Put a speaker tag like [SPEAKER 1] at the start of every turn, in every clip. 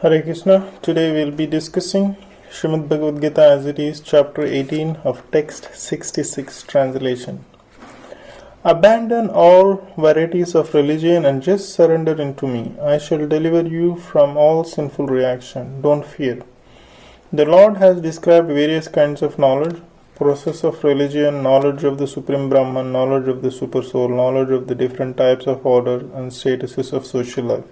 [SPEAKER 1] Hare Krishna. Today we'll be discussing Srimad Bhagavad Gita as it is, chapter 18 of text 66 translation. Abandon all varieties of religion and just surrender into me. I shall deliver you from all sinful reaction. Don't fear. The Lord has described various kinds of knowledge, process of religion, knowledge of the Supreme Brahman, knowledge of the Super Soul, knowledge of the different types of order and statuses of social life.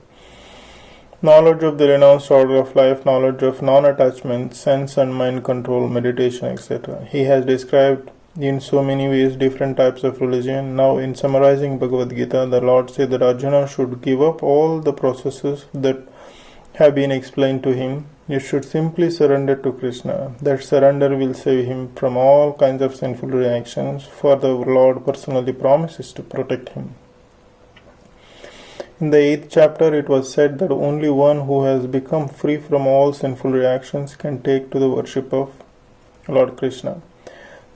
[SPEAKER 1] Knowledge of the renounced order of life, knowledge of non-attachment, sense and mind control, meditation, etc. He has described in so many ways different types of religion. Now, in summarizing Bhagavad Gita, the Lord said that Arjuna should give up all the processes that have been explained to him. You should simply surrender to Krishna. That surrender will save him from all kinds of sinful reactions, for the Lord personally promises to protect him. In the 8th chapter, it was said that only one who has become free from all sinful reactions can take to the worship of Lord Krishna.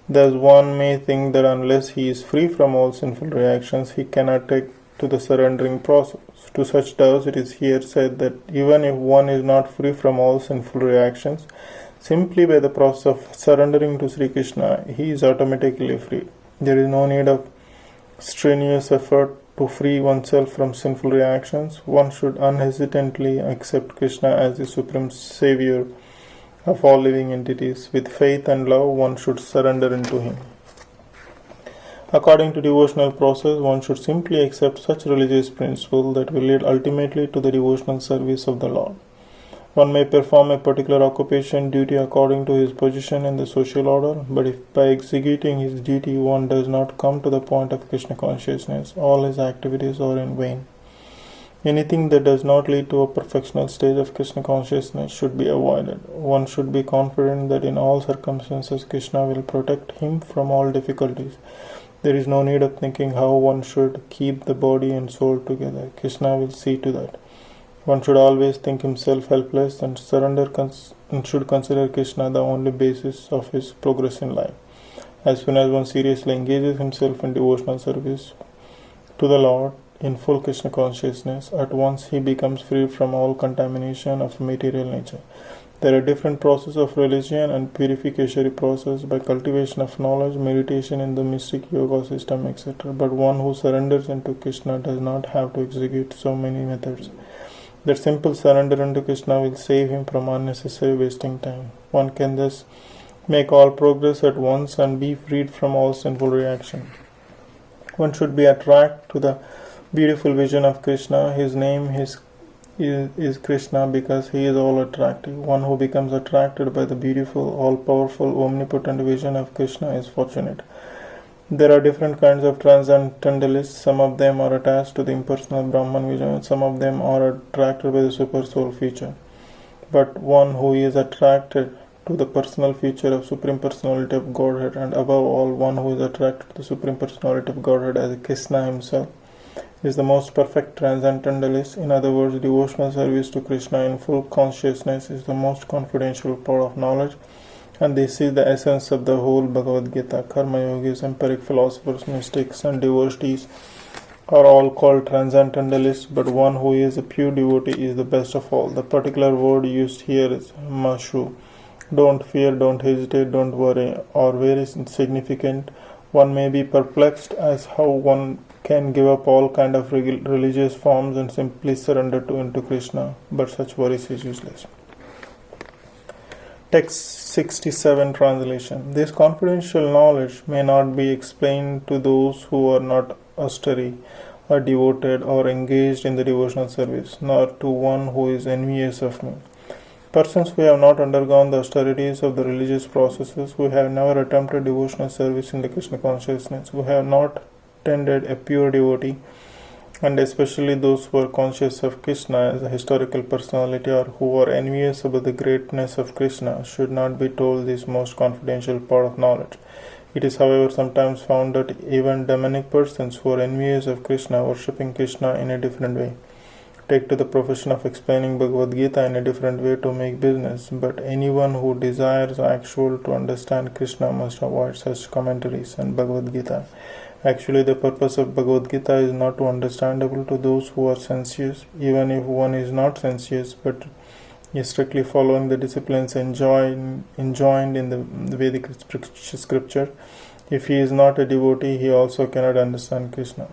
[SPEAKER 1] Thus, one may think that unless he is free from all sinful reactions, he cannot take to the surrendering process. To such doubts, it is here said that even if one is not free from all sinful reactions, simply by the process of surrendering to Sri Krishna, he is automatically free. There is no need of strenuous effort to free oneself from sinful reactions. One should unhesitantly accept Krishna as the supreme savior of all living entities. With faith and love, one should surrender into him. According to devotional process, one should simply accept such religious principle that will lead ultimately to the devotional service of the Lord. One may perform a particular occupation duty according to his position in the social order, but if by executing his duty one does not come to the point of Krishna consciousness, all his activities are in vain. Anything that does not lead to a perfectional stage of Krishna consciousness should be avoided. One should be confident that in all circumstances Krishna will protect him from all difficulties. There is no need of thinking how one should keep the body and soul together. Krishna will see to that. One should always think himself helpless and should consider Krishna the only basis of his progress in life. As soon as one seriously engages himself in devotional service to the Lord in full Krishna consciousness, at once he becomes free from all contamination of material nature. There are different processes of religion and purificatory process by cultivation of knowledge, meditation in the mystic yoga system, etc. But one who surrenders into Krishna does not have to execute so many methods. That simple surrender unto Krishna will save him from unnecessary wasting time. One can thus make all progress at once and be freed from all sinful reaction. One should be attracted to the beautiful vision of Krishna. His name is Krishna because he is all attractive. One who becomes attracted by the beautiful, all-powerful, omnipotent vision of Krishna is fortunate. There are different kinds of transcendentalists. Some of them are attached to the impersonal Brahman vision, and some of them are attracted by the super soul feature. But one who is attracted to the personal feature of Supreme Personality of Godhead, and above all, one who is attracted to the Supreme Personality of Godhead as Krishna himself, is the most perfect transcendentalist. In other words, devotional service to Krishna in full consciousness is the most confidential part of knowledge. And this is the essence of the whole Bhagavad Gita. Karma yogis, empiric philosophers, mystics, and devotees are all called transcendentalists, but one who is a pure devotee is the best of all. The particular word used here is mashu. Don't fear, don't hesitate, don't worry, or very significant. One may be perplexed as how one can give up all kind of religious forms and simply surrender into Krishna, but such worries is useless. Text 67 translation. This confidential knowledge may not be explained to those who are not austere or devoted or engaged in the devotional service, nor to one who is envious of me. Persons who have not undergone the austerities of the religious processes, who have never attempted devotional service in the Krishna consciousness, who have not tended a pure devotee, and especially those who are conscious of Krishna as a historical personality or who are envious about the greatness of Krishna, should not be told this most confidential part of knowledge. It is, however, sometimes found that even demonic persons who are envious of Krishna, worshipping Krishna in a different way, take to the profession of explaining Bhagavad Gita in a different way to make business. But anyone who desires actually to understand Krishna must avoid such commentaries and Bhagavad Gita. Actually, the purpose of Bhagavad Gita is not to understandable to those who are sensuous, even if one is not sensuous, but strictly following the disciplines enjoined in the Vedic scripture. If he is not a devotee, he also cannot understand Krishna.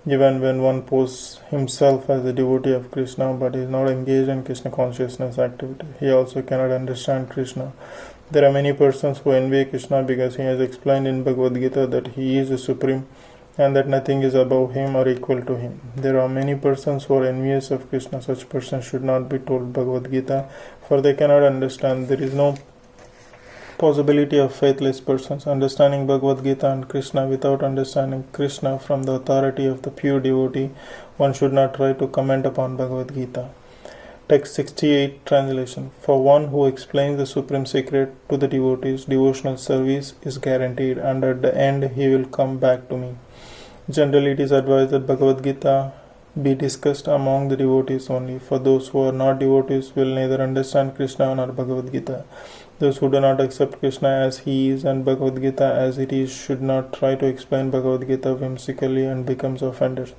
[SPEAKER 1] Even when one posts himself as a devotee of Krishna but is not engaged in Krishna consciousness activity, he also cannot understand Krishna. There are many persons who envy Krishna because he has explained in Bhagavad Gita that he is the supreme and that nothing is above him or equal to him. There are many persons who are envious of Krishna. Such persons should not be told Bhagavad Gita, for they cannot understand. There is no possibility of faithless persons understanding Bhagavad Gita and Krishna without understanding Krishna from the authority of the pure devotee. One should not try to comment upon Bhagavad Gita. Text 68 translation. For one who explains the supreme secret to the devotees, devotional service is guaranteed, and at the end he will come back to me. Generally, it is advised that Bhagavad Gita be discussed among the devotees only, for those who are not devotees will neither understand Krishna nor Bhagavad Gita. Those who do not accept Krishna as he is and Bhagavad Gita as it is should not try to explain Bhagavad Gita whimsically and becomes offenders.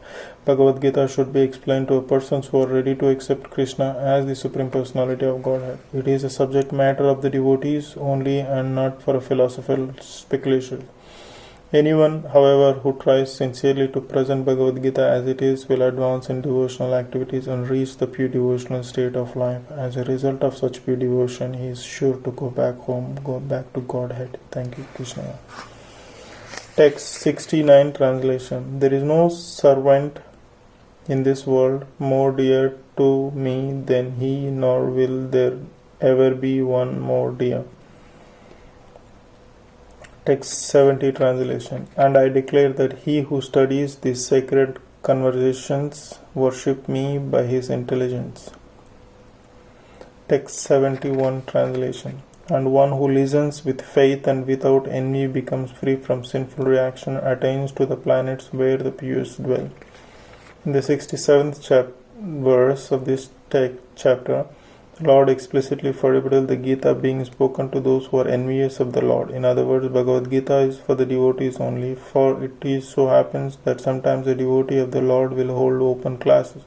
[SPEAKER 1] Bhagavad Gita should be explained to persons who are ready to accept Krishna as the Supreme Personality of Godhead. It is a subject matter of the devotees only and not for a philosophical speculation. Anyone, however, who tries sincerely to present Bhagavad Gita as it is will advance in devotional activities and reach the pure devotional state of life. As a result of such pure devotion, he is sure to go back home, go back to Godhead. Thank you, Krishna. Text 69 translation. There is no servant in this world more dear to me than he, nor will there ever be one more dear. Text 70 translation. And I declare that he who studies these sacred conversations worship me by his intelligence. Text 71 translation. And one who listens with faith and without envy becomes free from sinful reaction, attains to the planets where the pures dwell. In the 67th verse of this chapter, the Lord explicitly forbade the Gita being spoken to those who are envious of the Lord. In other words, Bhagavad Gita is for the devotees only, for it is so happens that sometimes a devotee of the Lord will hold open classes,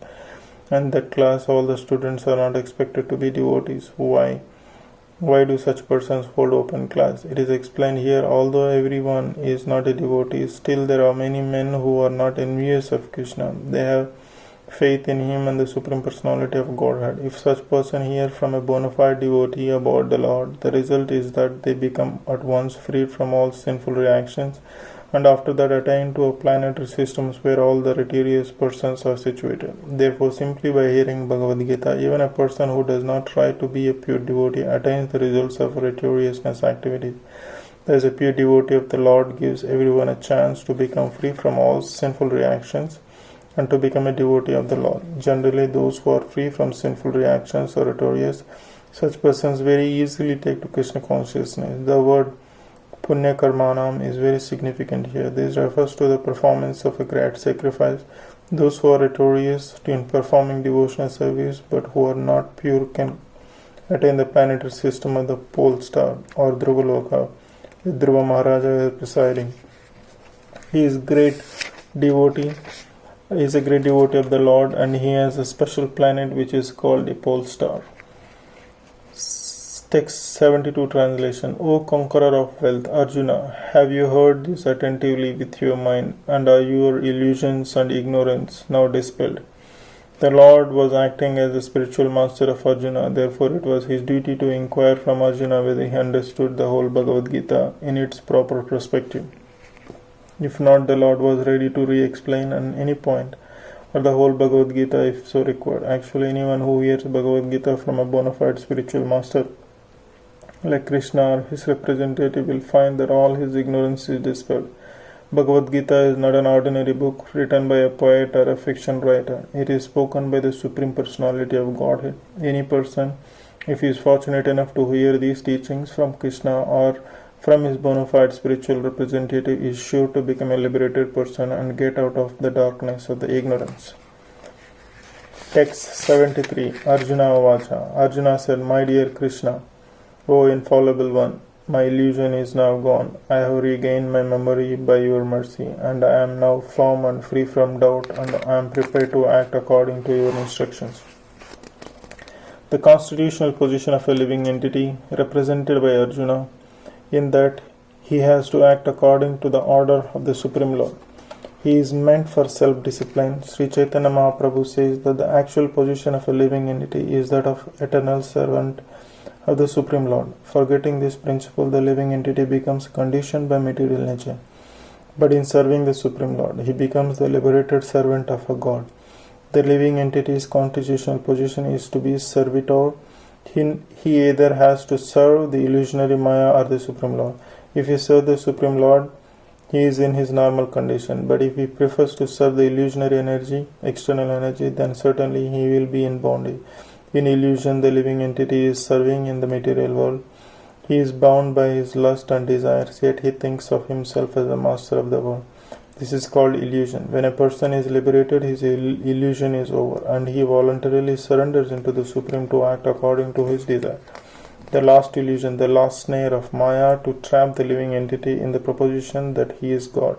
[SPEAKER 1] and that class all the students are not expected to be devotees. Why? Why do such persons hold open class? It is explained here, although everyone is not a devotee, still there are many men who are not envious of Krishna. They have faith in him and the Supreme Personality of Godhead. If such person hear from a bona fide devotee about the Lord, the result is that they become at once freed from all sinful reactions, and after that attain to a planetary systems where all the righteous persons are situated. Therefore, simply by hearing Bhagavad Gita, even a person who does not try to be a pure devotee attains the results of righteousness activities. Thus, a pure devotee of the Lord gives everyone a chance to become free from all sinful reactions and to become a devotee of the Lord. Generally, those who are free from sinful reactions or righteous, such persons very easily take to Krishna consciousness. The word Punya Karmanam is very significant here. This refers to the performance of a great sacrifice. Those who are victorious in performing devotional service but who are not pure can attain the planetary system of the pole star or Dhruvaloka, with Dhruva Maharaja presiding. He is a great devotee of the Lord, and he has a special planet which is called a pole star. Text 72 translation. O conqueror of wealth, Arjuna, have you heard this attentively with your mind, and are your illusions and ignorance now dispelled? The Lord was acting as the spiritual master of Arjuna, therefore it was his duty to inquire from Arjuna whether he understood the whole Bhagavad Gita in its proper perspective. If not, the Lord was ready to re-explain on any point, or the whole Bhagavad Gita if so required. Actually, anyone who hears Bhagavad Gita from a bona fide spiritual master like Krishna or his representative will find that all his ignorance is dispelled. Bhagavad Gita is not an ordinary book written by a poet or a fiction writer. It is spoken by the Supreme Personality of Godhead. Any person, if he is fortunate enough to hear these teachings from Krishna or from his bona fide spiritual representative, is sure to become a liberated person and get out of the darkness of the ignorance. Text 73. Arjuna Vacha. Arjuna said, My dear Krishna, O infallible one, my illusion is now gone. I have regained my memory by your mercy, and I am now firm and free from doubt, and I am prepared to act according to your instructions. the constitutional position of a living entity represented by Arjuna, in that he has to act according to the order of the Supreme Lord. He is meant for self-discipline. Sri Chaitanya Mahaprabhu says that the actual position of a living entity is that of eternal servant of the Supreme Lord. Forgetting this principle, the living entity becomes conditioned by material nature. But in serving the Supreme Lord, he becomes the liberated servant of a God. The living entity's constitutional position is to be servitor. He either has to serve the illusionary Maya or the Supreme Lord. If he serves the Supreme Lord, he is in his normal condition. But if he prefers to serve the illusionary energy, external energy, then certainly he will be in bondage. In illusion, the living entity is serving in the material world. He is bound by his lust and desires, yet he thinks of himself as the master of the world. This is called illusion. When a person is liberated, his illusion is over, and he voluntarily surrenders into the Supreme to act according to his desire. The last illusion, the last snare of Maya to trap the living entity in the proposition that he is God.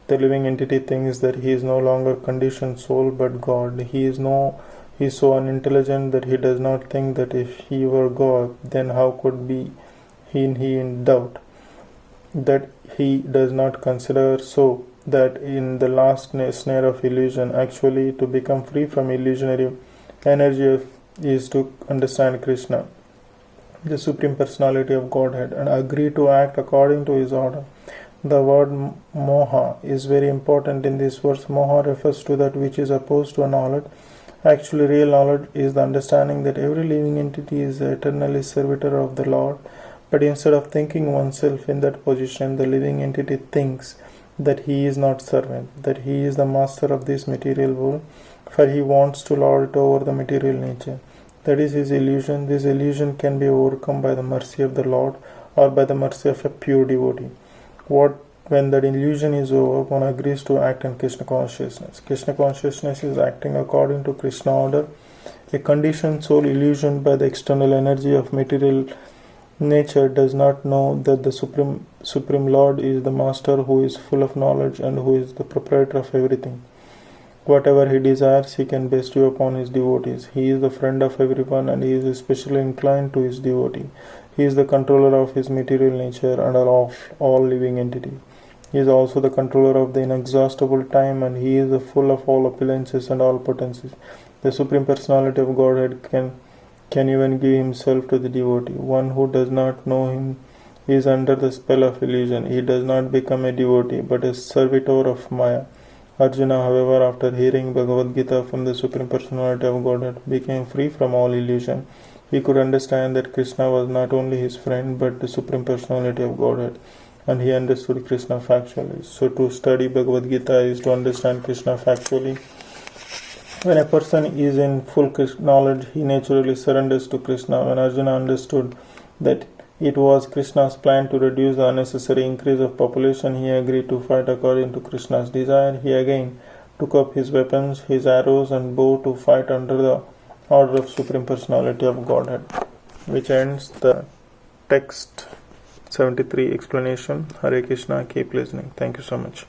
[SPEAKER 1] The living entity thinks that he is no longer conditioned soul but God. He is so unintelligent that he does not think that if he were God, then how could he in doubt? That he does not consider so that in the last snare of illusion, actually to become free from illusionary energy is to understand Krishna, the Supreme Personality of Godhead, and agree to act according to his order. The word moha is very important in this verse. Moha refers to that which is opposed to a knowledge. Actually, real knowledge is the understanding that every living entity is the eternally servitor of the Lord. But instead of thinking oneself in that position, the living entity thinks that he is not servant, that he is the master of this material world, for he wants to lord it over the material nature. That is his illusion. This illusion can be overcome by the mercy of the Lord or by the mercy of a pure devotee. When that illusion is over, one agrees to act in Krishna consciousness. Krishna consciousness is acting according to Krishna order. A conditioned soul illusioned by the external energy of material nature does not know that the Supreme Lord is the Master who is full of knowledge and who is the proprietor of everything. Whatever he desires, he can bestow upon his devotees. He is the friend of everyone and he is especially inclined to his devotee. He is the controller of his material nature and of all living entities. He is also the controller of the inexhaustible time, and he is the full of all opulences and all potencies. The Supreme Personality of Godhead can even give himself to the devotee. One who does not know him is under the spell of illusion. He does not become a devotee, but a servitor of Maya. Arjuna, however, after hearing Bhagavad Gita from the Supreme Personality of Godhead, became free from all illusion. He could understand that Krishna was not only his friend, but the Supreme Personality of Godhead, and he understood Krishna factually. So to study Bhagavad Gita is to understand Krishna factually. When a person is in full knowledge, he naturally surrenders to Krishna. When Arjuna understood that it was Krishna's plan to reduce the unnecessary increase of population, he agreed to fight according to Krishna's desire. He again took up his weapons, his arrows and bow to fight under the order of Supreme Personality of Godhead. Which ends the text 73 explanation. Hare Krishna. Keep listening. Thank you so much.